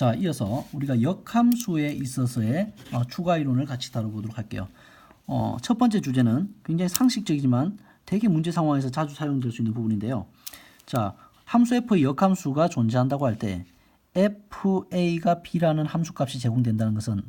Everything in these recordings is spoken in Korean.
자, 이어서 우리가 역함수에 있어서의 추가 이론을 같이 다뤄보도록 할게요. 첫 번째 주제는 굉장히 상식적이지만 되게 문제 상황에서 자주 사용될 수 있는 부분인데요. 자, 함수 f의 역함수가 존재한다고 할 때 fa가 b라는 함수값이 제공된다는 것은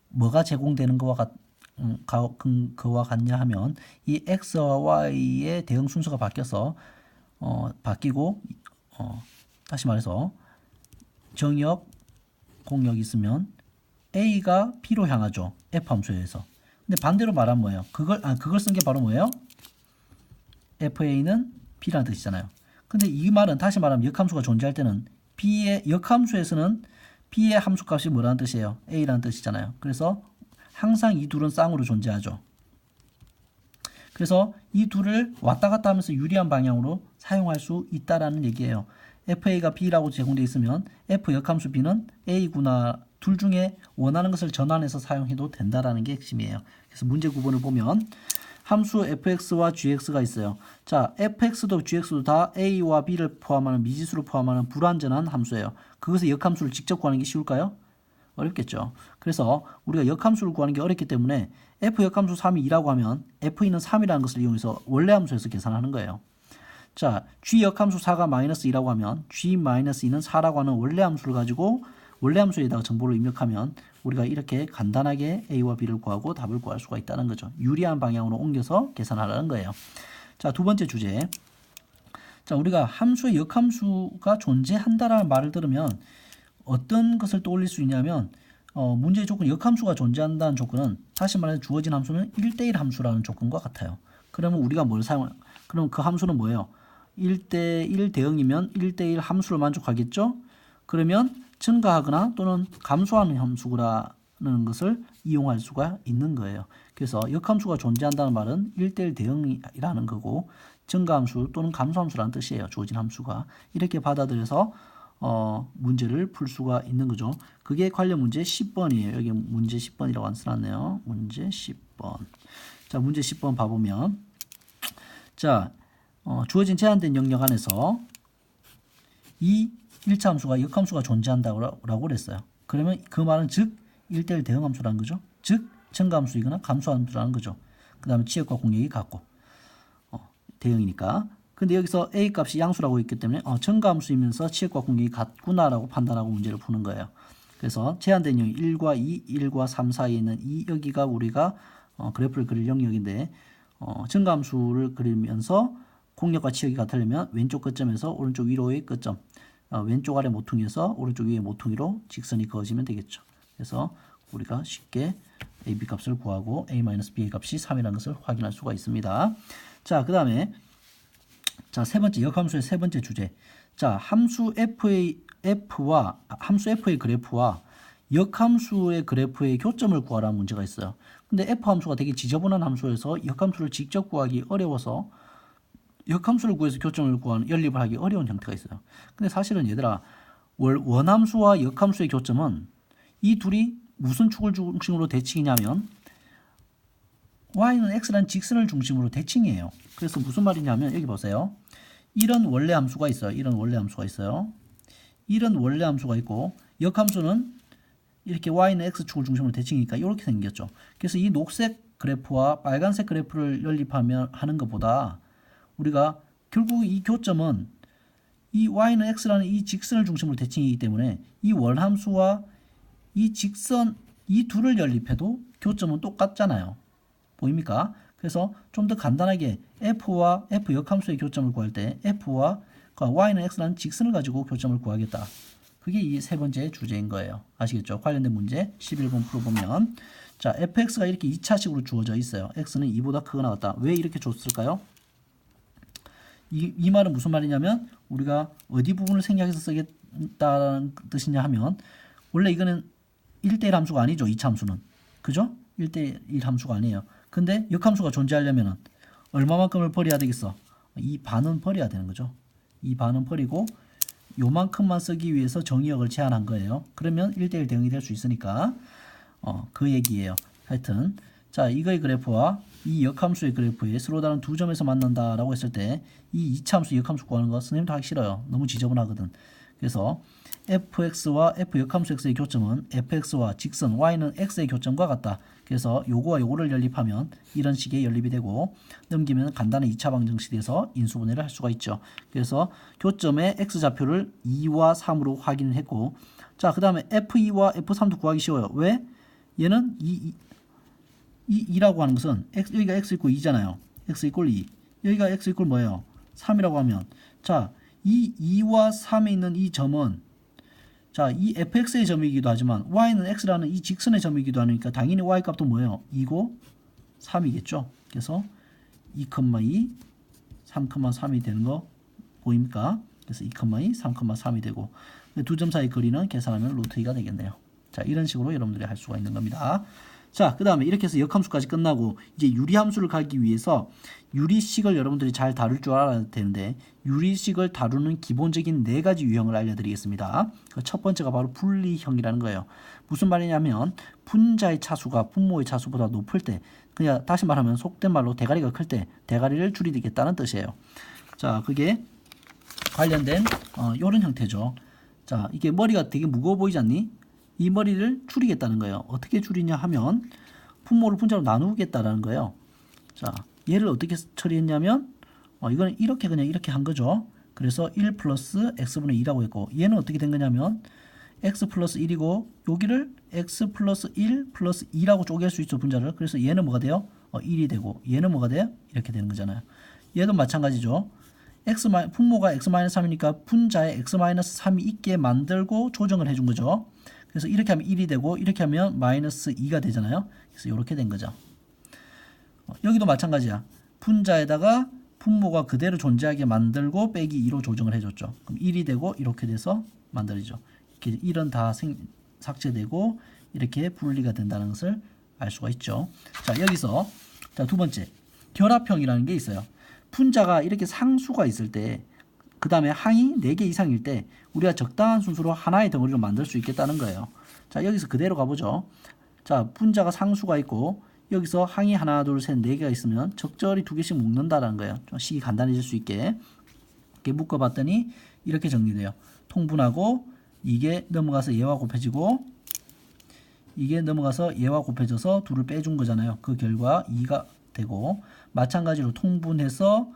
뭐가 제공되는 거와 같냐 하면 이 x와 y의 대응 순서가 바뀌어서 바뀌고 다시 말해서 정역, 공역이 있으면 a가 b로 향하죠. f 함수에 의해서. 근데 반대로 말하면 뭐예요? 그걸 쓴 게 바로 뭐예요? fa는 b라는 뜻이잖아요. 근데 이 말은 다시 말하면 역함수가 존재할 때는 b의 역함수에서는 b의 함수값이 뭐라는 뜻이에요? a라는 뜻이잖아요. 그래서 항상 이 둘은 쌍으로 존재하죠. 그래서 이 둘을 왔다 갔다 하면서 유리한 방향으로 사용할 수 있다라는 얘기예요. fa가 b라고 제공되어 있으면 f 역함수 b는 a구나, 둘 중에 원하는 것을 전환해서 사용해도 된다라는 게 핵심이에요. 그래서 문제 9번을 보면 함수 fx와 gx가 있어요. 자, fx도 gx도 다 a와 b를 포함하는 미지수를 포함하는 불완전한 함수예요. 그것의 역함수를 직접 구하는 게 쉬울까요? 어렵겠죠. 그래서 우리가 역함수를 구하는 게 어렵기 때문에 f 역함수 3이 2라고 하면 f는 3이라는 것을 이용해서 원래 함수에서 계산하는 거예요. 자, g 역함수 4가 마이너스 2라고 하면 g 마이너스 2는 4라고 하는 원래 함수를 가지고 원래 함수에다가 정보를 입력하면 우리가 이렇게 간단하게 a와 b를 구하고 답을 구할 수가 있다는 거죠. 유리한 방향으로 옮겨서 계산하라는 거예요. 자, 두 번째 주제. 자, 우리가 함수의 역함수가 존재한다라는 말을 들으면 어떤 것을 떠올릴 수 있냐면 문제의 조건 역함수가 존재한다는 조건은 다시 말해서 주어진 함수는 1대1 함수라는 조건과 같아요. 그러면 우리가 그럼 그 함수는 뭐예요? 1대1 대응이면 1대1 함수를 만족하겠죠? 그러면 증가하거나 또는 감소하는 함수라는 것을 이용할 수가 있는 거예요. 그래서 역함수가 존재한다는 말은 1대1 대응이라는 거고 증가함수 또는 감소함수라는 뜻이에요. 주어진 함수가. 이렇게 받아들여서 문제를 풀 수가 있는 거죠. 그게 관련 문제 10번이에요. 여기 문제 10번이라고 안 써놨네요. 문제 10번. 자, 문제 10번 봐보면 자, 주어진 제한된 영역 안에서 이 1차 함수가 역함수가 존재한다고 그랬어요. 그러면 그 말은 즉 1대1 대응함수라는 거죠. 즉 증가함수이거나 감소함수라는 거죠. 그 다음에 치역과 공역이 같고 대응이니까. 근데 여기서 a 값이 양수라고 있기 때문에 증가함수이면서 치역과 공역이 같구나라고 판단하고 문제를 푸는 거예요. 그래서 제한된 영역 1과 2, 1과 3 사이에 있는 이 여기가 우리가 그래프를 그릴 영역인데 증가함수를 그리면서 공역과 치역이 같으려면 왼쪽 끝점에서 오른쪽 위로의 끝점, 왼쪽 아래 모퉁이에서 오른쪽 위의 모퉁이로 직선이 그어지면 되겠죠. 그래서 우리가 쉽게 a, b 값을 구하고 a-b의 값이 3이라는 것을 확인할 수가 있습니다. 자, 그 다음에 자, 세 번째 역함수의 세 번째 주제. 자, 함수 f의 그래프와 역함수의 그래프의 교점을 구하라는 문제가 있어요. 근데 f 함수가 되게 지저분한 함수여서 역함수를 직접 구하기 어려워서 역함수를 구해서 교점을 구하는 연립을 하기 어려운 형태가 있어요. 근데 사실은 얘들아, 원함수와 역함수의 교점은 이 둘이 무슨 축을 중심으로 대칭이냐면 y는 x라는 직선을 중심으로 대칭이에요. 그래서 무슨 말이냐면 여기 보세요. 이런 원래 함수가 있어요. 이런 원래 함수가 있어요. 이런 원래 함수가 있고 역함수는 이렇게 y는 x축을 중심으로 대칭이니까 이렇게 생겼죠. 그래서 이 녹색 그래프와 빨간색 그래프를 연립하면 하는 것보다 우리가 결국 이 교점은 이 y는 x라는 이 직선을 중심으로 대칭이기 때문에 이 원함수와 이 직선 이 둘을 연립해도 교점은 똑같잖아요. 보입니까? 그래서 좀 더 간단하게 f와 f 역함수의 교점을 구할 때 f와 y는 x라는 직선을 가지고 교점을 구하겠다. 그게 이 세 번째 주제인 거예요. 아시겠죠? 관련된 문제 11번 풀어보면 자, fx가 이렇게 2차식으로 주어져 있어요. x는 2보다 크거나 같다. 왜 이렇게 줬을까요? 이 말은 무슨 말이냐면 우리가 어디 부분을 생략해서 쓰겠다는 뜻이냐 하면 원래 이거는 1대1 함수가 아니죠. 2차 함수는. 그죠? 1대1 함수가 아니에요. 근데 역함수가 존재하려면 얼마만큼을 버려야 되겠어? 이 반은 버려야 되는 거죠. 이 반은 버리고 요만큼만 쓰기 위해서 정의역을 제한한 거예요. 그러면 1대1 대응이 될 수 있으니까 그 얘기예요. 하여튼 자, 이거의 그래프와 이 역함수의 그래프에 서로 다른 두 점에서 만난다라고 했을 때 이 2차 함수 역함수 구하는 거 선생님도 하기 싫어요. 너무 지저분하거든. 그래서 fx와 f 역함수 x의 교점은 fx와 직선 y는 x의 교점과 같다. 그래서 요거와 요거를 연립하면 이런 식의 연립이 되고 넘기면 간단한 2차 방정식에서 인수분해를 할 수가 있죠. 그래서 교점의 x좌표를 2와 3으로 확인을 했고 자, 그 다음에 f2와 f3도 구하기 쉬워요. 왜? 얘는 2라고 하는 것은 여기가 x 이꼴 2잖아요. x 이꼴 2. 여기가 x 이꼴 뭐예요? 3이라고 하면 자, 이 2와 3에 있는 이 점은 자, 이 fx의 점이기도 하지만 y는 x라는 이 직선의 점이기도 하니까 당연히 y 값도 뭐예요? 2고 3이겠죠. 그래서 2,2, 3,3이 되는 거 보입니까? 그래서 2,2, 3,3이 되고 두 점 사이 거리는 계산하면 루트 2가 되겠네요. 자, 이런 식으로 여러분들이 할 수가 있는 겁니다. 자, 그 다음에 이렇게 해서 역함수까지 끝나고 이제 유리함수를 가기 위해서 유리식을 여러분들이 잘 다룰 줄 알아야 되는데 유리식을 다루는 기본적인 4가지 유형을 알려드리겠습니다. 그 첫 번째가 바로 분리형이라는 거예요. 무슨 말이냐면 분자의 차수가 분모의 차수보다 높을 때 그냥 다시 말하면 속된 말로 대가리가 클 때 대가리를 줄이겠다는 뜻이에요. 자, 그게 관련된 이런 형태죠. 자, 이게 머리가 되게 무거워 보이지 않니? 이 머리를 줄이겠다는 거예요. 어떻게 줄이냐 하면 분모를 분자로 나누겠다라는 거예요. 자, 얘를 어떻게 처리했냐면 이거는 이렇게 그냥 이렇게 한 거죠. 그래서 1 플러스 x분의 2라고 했고 얘는 어떻게 된 거냐면 x 플러스 1이고 여기를 x 플러스 1 플러스 2라고 쪼갤 수 있죠. 분자를. 그래서 얘는 뭐가 돼요? 1이 되고 얘는 뭐가 돼요? 이렇게 되는 거잖아요. 얘도 마찬가지죠. 분모가 x-3이니까 분자에 x-3이 있게 만들고 조정을 해준 거죠. 그래서 이렇게 하면 1이 되고 이렇게 하면 마이너스 2가 되잖아요. 그래서 이렇게 된 거죠. 여기도 마찬가지야. 분자에다가 분모가 그대로 존재하게 만들고 빼기 2로 조정을 해줬죠. 그럼 1이 되고 이렇게 돼서 만들어지죠. 이렇게 1은 다 삭제되고 이렇게 분리가 된다는 것을 알 수가 있죠. 자, 여기서 자, 두 번째 결합형이라는 게 있어요. 분자가 이렇게 상수가 있을 때 그 다음에 항이 4개 이상일 때 우리가 적당한 순수로 하나의 덩어리로 만들 수 있겠다는 거예요. 자, 여기서 그대로 가보죠. 자, 분자가 상수가 있고 여기서 항이 하나, 둘, 셋, 4개가 있으면 적절히 2개씩 묶는다라는 거예요. 좀 식이 간단해질 수 있게. 이렇게 묶어봤더니 이렇게 정리돼요. 통분하고 이게 넘어가서 얘와 곱해지고 이게 넘어가서 얘와 곱해져서 둘을 빼준 거잖아요. 그 결과 2가 되고 마찬가지로 통분해서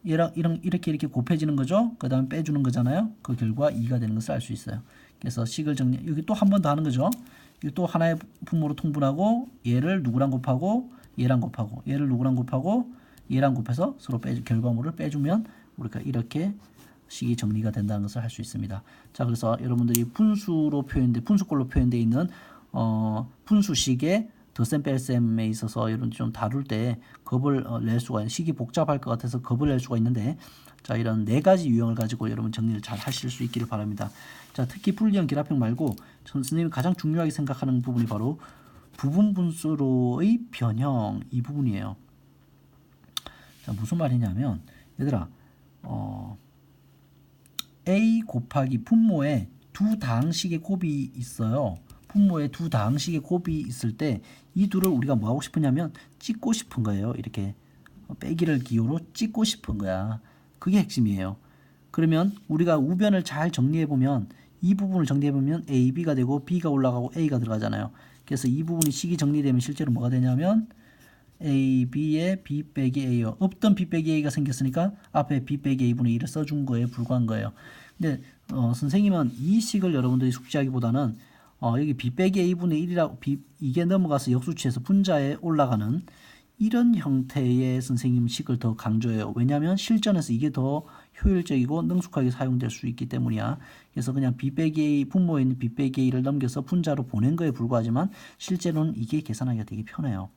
얘랑 이렇게 곱해지는 거죠. 그 다음에 빼주는 거잖아요. 그 결과 2가 되는 것을 알 수 있어요. 그래서 식을 정리, 여기 또 한 번 더 하는 거죠. 이거 또 하나의 분모로 통분하고 얘를 누구랑 곱하고 얘랑 곱하고 얘를 누구랑 곱하고 얘랑 곱해서 서로 결과물을 빼주면 우리가 이렇게 식이 정리가 된다는 것을 할 수 있습니다. 자, 그래서 여러분들이 분수꼴로 표현되어 있는 분수식의 덧셈 뺄셈에 있어서 이런 좀 다룰 때 겁을 낼 수가 있는 식이 복잡할 것 같아서 겁을 낼 수가 있는데 자, 이런 4가지 유형을 가지고 여러분 정리를 잘 하실 수 있기를 바랍니다. 자, 특히 분리형 결합형 말고 선생님이 가장 중요하게 생각하는 부분이 바로 부분 분수로의 변형 이 부분이에요. 자, 무슨 말이냐면 얘들아 A 곱하기 분모에 두 다항식의 곱이 있어요. 분모에 두 다항식의 곱이 있을 때 이 둘을 우리가 뭐 하고 싶으냐면 찍고 싶은 거예요. 이렇게 빼기를 기호로 찍고 싶은 거야. 그게 핵심이에요. 그러면 우리가 우변을 잘 정리해 보면 이 부분을 정리해 보면 A, B가 되고 B가 올라가고 A가 들어가잖아요. 그래서 이 부분이 식이 정리되면 실제로 뭐가 되냐면 A, B에 B 빼기 A요. 없던 B 빼기 A가 생겼으니까 앞에 B 빼기 A분의 1을 써준 거에 불과한 거예요. 근데 선생님은 이 식을 여러분들이 숙지하기보다는 여기 B 빼기 A분의 1이라고 이게 넘어가서 역수치에서 분자에 올라가는 이런 형태의 선생님 식을 더 강조해요. 왜냐하면 실전에서 이게 더 효율적이고 능숙하게 사용될 수 있기 때문이야. 그래서 그냥 B 빼기 A 분모에 있는 B 빼기 A를 넘겨서 분자로 보낸 거에 불과하지만 실제로는 이게 계산하기가 되게 편해요.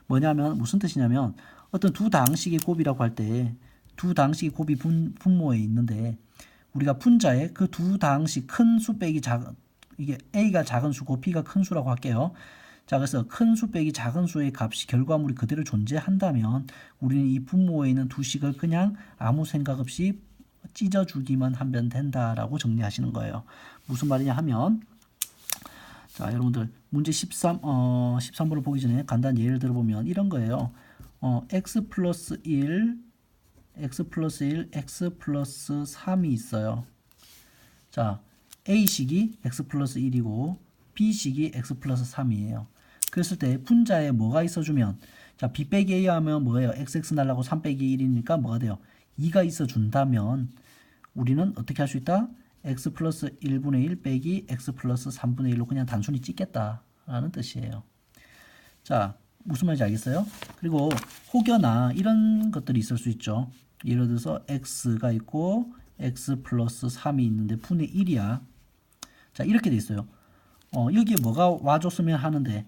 뭐냐면 무슨 뜻이냐면 어떤 두 다항식의 곱이라고 할 때 두 다항식의 곱이 분모에 있는데 우리가 분자에 그 두 다항식 큰 수 빼기 작은 이게 A가 작은 수고 B가 큰 수라고 할게요. 자, 그래서 큰 수 빼기 작은 수의 값이 결과물이 그대로 존재한다면 우리는 이 분모에 있는 두 식을 그냥 아무 생각 없이 찢어주기만 하면 된다라고 정리하시는 거예요. 무슨 말이냐 하면 자, 여러분들 문제 13번을 보기 전에 간단한 예를 들어보면 이런 거예요. x 플러스 1, x 플러스 1, x 플러스 3이 있어요. 자, A식이 x 플러스 1이고 B식이 x 플러스 3이에요. 그랬을 때 분자에 뭐가 있어주면, 자, B 빼기 A 하면 뭐예요? XX 날라고 3 빼기 1이니까 뭐가 돼요? 2가 있어준다면 우리는 어떻게 할 수 있다? x 플러스 1분의 1 빼기 x 플러스 3분의 1로 그냥 단순히 찍겠다라는 뜻이에요. 자, 무슨 말인지 알겠어요? 그리고 혹여나 이런 것들이 있을 수 있죠. 예를 들어서 x가 있고 x 플러스 3이 있는데 분의 1이야. 자, 이렇게 돼 있어요. 여기에 뭐가 와줬으면 하는데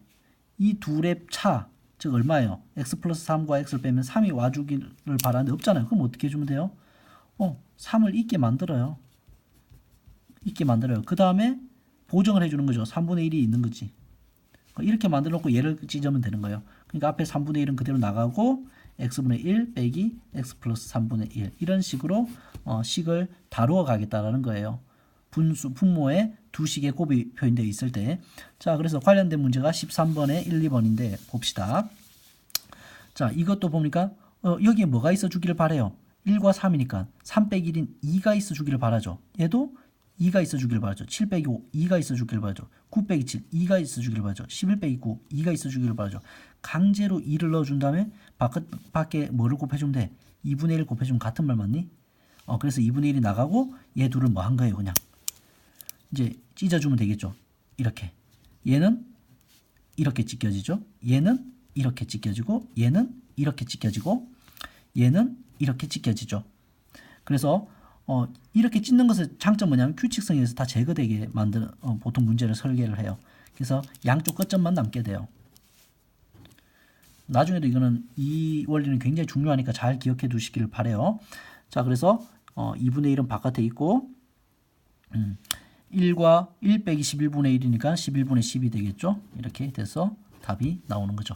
이 둘의 차, 즉 얼마예요? x 플러스 3과 x를 빼면 3이 와주기를 바라는데 없잖아요. 그럼 어떻게 해주면 돼요? 3을 있게 만들어요. 그 다음에 보정을 해주는 거죠. 3분의 1이 있는 거지. 이렇게 만들어 놓고 얘를 찢으면 되는 거예요. 그러니까 앞에 3분의 1은 그대로 나가고 x분의 1 빼기 x 플러스 3분의 1 이런 식으로 식을 다루어 가겠다라는 거예요. 분모에 두 식의 곱이 표현되어 있을 때. 자, 그래서 관련된 문제가 13번에 1, 2번인데 봅시다. 자, 이것도 보니까 여기에 뭐가 있어 주기를 바래요. 1과 3이니까 3 빼기 1인 2가 있어 주기를 바라죠. 얘도 2가 있어 주기를 바라죠. 7 빼기 5 2가 있어 주기를 바라죠. 9 빼기 7 2가 있어 주기를 바라죠. 11 빼기 9 2가 있어 주기를 바라죠. 강제로 2를 넣어준 다음에 밖에 뭐를 곱해주면 돼? 2분의 1 곱해주면 같은 말 맞니? 그래서 2분의 1이 나가고 얘 둘을 뭐 한 거예요? 그냥 이제 찢어주면 되겠죠. 이렇게 얘는 이렇게 찢겨지죠. 얘는 이렇게 찢겨지고 얘는 이렇게 찢겨지고 얘는 이렇게 찢겨지죠. 그래서 이렇게 찢는 것의 장점 뭐냐면 규칙성에 의해서 다 제거되게 만드는 보통 문제를 설계를 해요. 그래서 양쪽 끝점만 남게 돼요. 나중에도 이거는 이 원리는 굉장히 중요하니까 잘 기억해 두시기를 바래요. 자, 그래서 2분의 1은 바깥에 있고 1과 1 빼기 11분의 1이니까 11분의 10이 되겠죠. 이렇게 돼서 답이 나오는 거죠.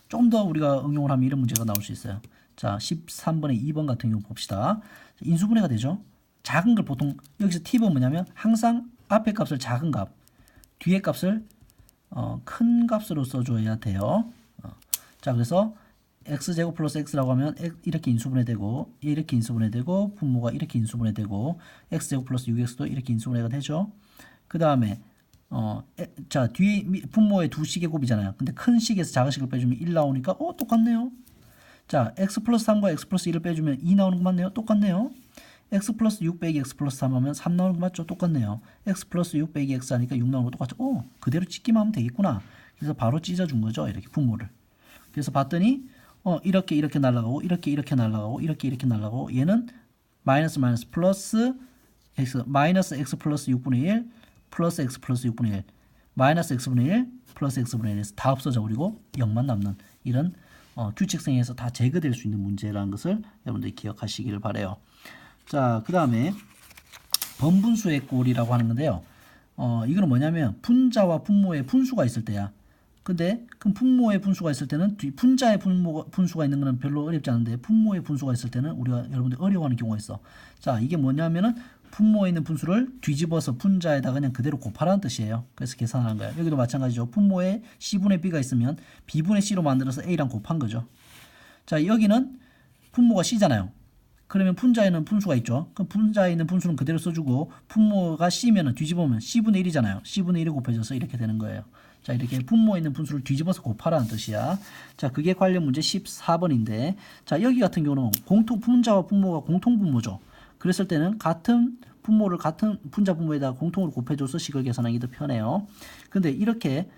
좀 더 우리가 응용을 하면 이런 문제가 나올 수 있어요. 자, 13번에 2번 같은 경우 봅시다. 인수분해가 되죠. 작은 걸 보통 여기서 팁은 뭐냐면 항상 앞에 값을 작은 값, 뒤에 값을 큰 값으로 써줘야 돼요. 자, 그래서 x제곱 플러스 x라고 하면 이렇게 인수분해되고 이렇게 인수분해되고 분모가 이렇게 인수분해되고 x제곱 플러스 6x도 이렇게 인수분해가 되죠. 그 다음에 자, 뒤에 분모의 두 식의 곱이잖아요. 근데 큰 식에서 작은 식을 빼주면 1 나오니까 똑같네요. 자, x 플러스 3과 x 플러스 1을 빼주면 2 나오는 거 맞네요. 똑같네요. x 플러스 6 빼기 x 플러스 3 하면 3 나오는 거 맞죠? 똑같네요. x 플러스 6 빼기 x 하니까 6 나오는 거 똑같죠? 그대로 찢기만 하면 되겠구나. 그래서 바로 찢어준 거죠. 이렇게 분모를. 그래서 봤더니 이렇게 날아가고 이렇게 날아가고 이렇게 날아가고 얘는 마이너스 플러스 x 마이너스 x 플러스 6분의 1 플러스 x 플러스 6분의 1 마이너스 x분의 1 플러스 x분의 1에서 다 없어져 버리고 0만 남는 이런 규칙성에서 다 제거될 수 있는 문제라는 것을 여러분들이 기억하시기를 바래요. 자, 그 다음에 번분수의 꼴이라고 하는 건데요. 이거는 뭐냐면 분자와 분모의 분수가 있을 때야. 근데 그 분모의 분수가 있을 때는 분자의 분수가 있는 거는 별로 어렵지 않은데 분모의 분수가 있을 때는 우리가 여러분들 어려워하는 경우가 있어. 자, 이게 뭐냐면은 분모에 있는 분수를 뒤집어서 분자에다 그냥 그대로 곱하라는 뜻이에요. 그래서 계산하는 거예요. 여기도 마찬가지죠. 분모에 C분의 B가 있으면 B분의 C로 만들어서 A랑 곱한 거죠. 자, 여기는 분모가 C잖아요. 그러면 분자에는 분수가 있죠. 그럼 분자에 있는 분수는 그대로 써주고 분모가 C면은 뒤집으면 C분의 1이잖아요. C분의 1이 곱해져서 이렇게 되는 거예요. 자, 이렇게 분모에 있는 분수를 뒤집어서 곱하라는 뜻이야. 자, 그게 관련 문제 14번인데, 자, 여기 같은 경우는 분자와 분모가 공통분모죠. 그랬을 때는 같은 분모를 같은 분자 분모에다가 공통으로 곱해줘서 식을 계산하기 더 편해요. 근데 이렇게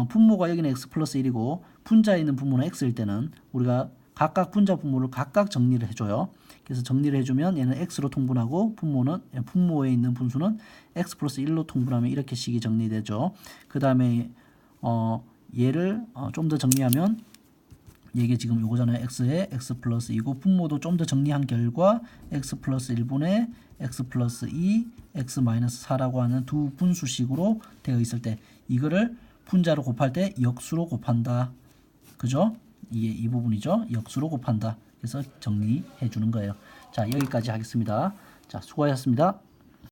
분모가 여기는 x 플러스 1이고 분자에 있는 분모는 x일 때는 우리가 각각 분자 분모를 각각 정리를 해줘요. 그래서 정리를 해주면 얘는 x로 통분하고 분모에 있는 분수는 x 플러스 1로 통분하면 이렇게 식이 정리되죠. 그 다음에 얘를 좀 더 정리하면 이게 지금 요거잖아요. x에 x 플러스 2고 분모도 좀 더 정리한 결과 x 플러스 1분의 x 플러스 2 x 마이너스 4라고 하는 두 분수식으로 되어 있을 때 이거를 분자로 곱할 때 역수로 곱한다. 그죠? 이게 이 부분이죠. 역수로 곱한다. 그래서 정리해 주는 거예요. 자, 여기까지 하겠습니다. 자, 수고하셨습니다.